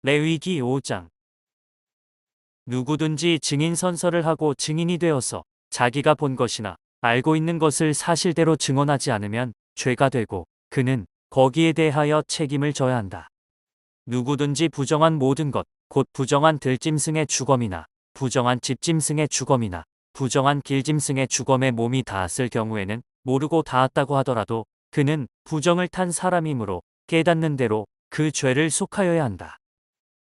레위기 5장. 누구든지 증인 선서를 하고 증인이 되어서 자기가 본 것이나 알고 있는 것을 사실대로 증언하지 않으면 죄가 되고 그는 거기에 대하여 책임을 져야 한다. 누구든지 부정한 모든 것, 곧 부정한 들짐승의 주검이나 부정한 집짐승의 주검이나 부정한 길짐승의 주검에 몸이 닿았을 경우에는 모르고 닿았다고 하더라도 그는 부정을 탄 사람이므로 깨닫는 대로 그 죄를 속하여야 한다.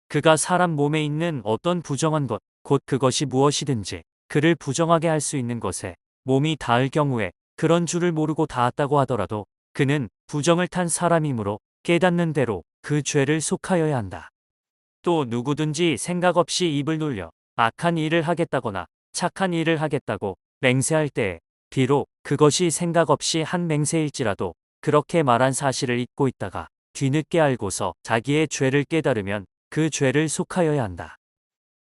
그가 사람 몸에 있는 어떤 부정한 것, 곧 그것이 무엇이든지 그를 부정하게 할 수 있는 것에 몸이 닿을 경우에 그런 줄을 모르고 닿았다고 하더라도 그는 부정을 탄 사람이므로 깨닫는 대로 그 죄를 속하여야 한다. 또 누구든지 생각 없이 입을 놀려 악한 일을 하겠다거나 착한 일을 하겠다고 맹세할 때에 비록 그것이 생각 없이 한 맹세일지라도 그렇게 말한 사실을 잊고 있다가 뒤늦게 알고서 자기의 죄를 깨달으면 그 죄를 속하여야 한다.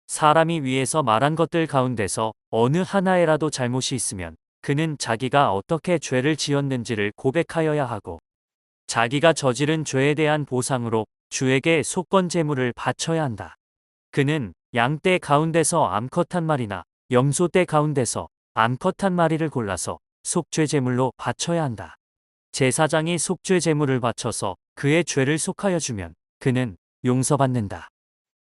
사람이 위에서 말한 것들 가운데서 어느 하나에라도 잘못이 있으면 그는 자기가 어떻게 죄를 지었는지를 고백하여야 하고 자기가 저지른 죄에 대한 보상으로 주에게 속건 제물을 바쳐야 한다. 그는 양떼 가운데서 암컷 한 마리나 염소떼 가운데서 암컷 한 마리를 골라서 속죄 제물로 바쳐야 한다. 제사장이 속죄 제물을 바쳐서 그의 죄를 속하여 주면 그는 용서받는다.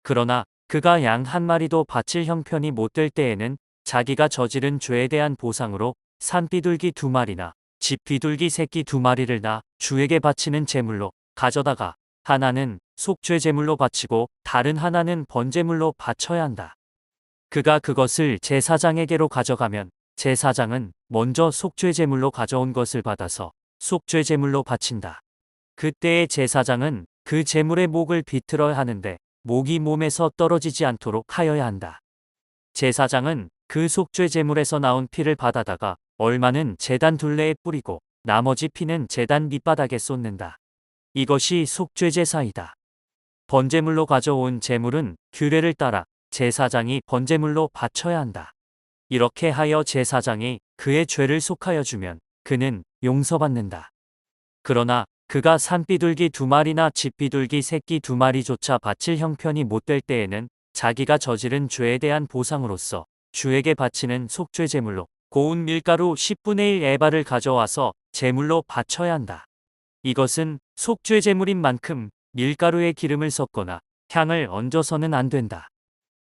그러나 그가 양 한 마리도 바칠 형편이 못 될 때에는 자기가 저지른 죄에 대한 보상으로 산비둘기 2마리나 집비둘기 새끼 2마리를 낳아 주에게 바치는 제물로 가져다가 하나는 속죄 제물로 바치고 다른 하나는 번제물로 바쳐야 한다. 그가 그것을 제사장에게로 가져가면 제사장은 먼저 속죄 제물로 가져온 것을 받아서 속죄 제물로 바친다. 그때의 제사장은 그 제물의 목을 비틀어야 하는데 목이 몸에서 떨어지지 않도록 하여야 한다. 제사장은 그 속죄 제물에서 나온 피를 받아다가 얼마는 제단 둘레에 뿌리고 나머지 피는 제단 밑바닥에 쏟는다. 이것이 속죄 제사이다. 번제물로 가져온 제물은 규례를 따라 제사장이 번제물로 바쳐야 한다. 이렇게 하여 제사장이 그의 죄를 속하여 주면 그는 용서받는다. 그러나 그가 산비둘기 2마리나 집비둘기 새끼 2마리조차 바칠 형편이 못 될 때에는 자기가 저지른 죄에 대한 보상으로서 주에게 바치는 속죄 제물로 고운 밀가루 10분의 1 에바를 가져와서 제물로 바쳐야 한다. 이것은 속죄 제물인 만큼 밀가루에 기름을 섞거나 향을 얹어서는 안 된다.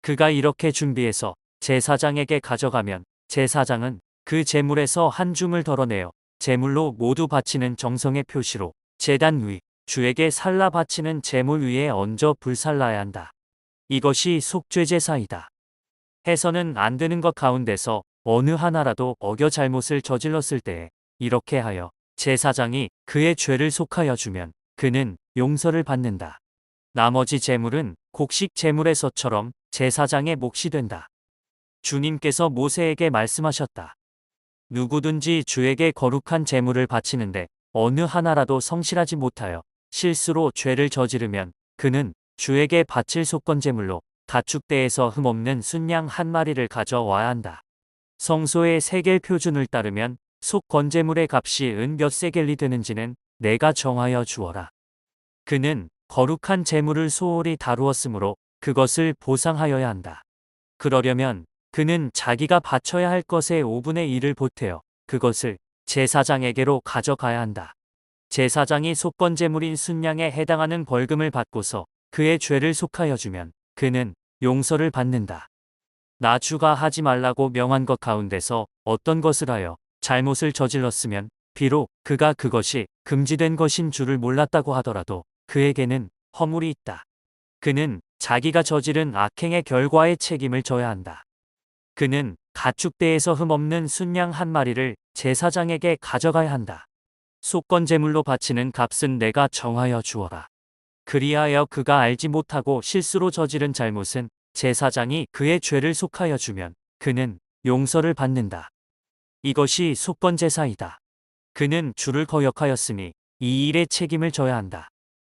그가 이렇게 준비해서 제사장에게 가져가면 제사장은 그 제물에서 한 줌을 덜어내어 제물로 모두 바치는 정성의 표시로 제단 위 주에게 살라 바치는 제물 위에 얹어 불살라야 한다. 이것이 속죄 제사이다. 해서는 안 되는 것 가운데서 어느 하나라도 어겨 잘못을 저질렀을 때에 이렇게 하여 제사장이 그의 죄를 속하여 주면 그는 용서를 받는다. 나머지 제물은 곡식 제물에서처럼 제사장의 몫이 된다. 주님께서 모세에게 말씀하셨다. 누구든지 주에게 거룩한 제물을 바치는데 어느 하나라도 성실하지 못하여 실수로 죄를 저지르면 그는 주에게 바칠 속건 제물로 가축대에서 흠없는 순양 한 마리를 가져와야 한다. 성소의 세겔 표준을 따르면 속건 제물의 값이 은 몇 세겔이 되는지는 내가 정하여 주어라. 그는 거룩한 제물을 소홀히 다루었으므로 그것을 보상하여야 한다. 그러려면 그는 자기가 바쳐야 할 것의 5분의 1을 보태어 그것을 제사장에게로 가져가야 한다. 제사장이 속건 제물인 순양에 해당하는 벌금을 받고서 그의 죄를 속하여 주면 그는 용서를 받는다. 나 주가 하지 말라고 명한 것 가운데서 어떤 것을 하여 잘못을 저질렀으면 비록 그가 그것이 금지된 것인 줄을 몰랐다고 하더라도 그에게는 허물이 있다. 그는 자기가 저지른 악행의 결과에 책임을 져야 한다. 그는 가축대에서 흠없는 순양 한 마리를 제사장에게 가져가야 한다. 속건 제물로 바치는 값은 내가 정하여 주어라. 그리하여 그가 알지 못하고 실수로 저지른 잘못은 제사장이 그의 죄를 속하여 주면 그는 용서를 받는다. 이것이 속건 제사이다. 그는 주를 거역하였으니 이 일에 책임을 져야 한다.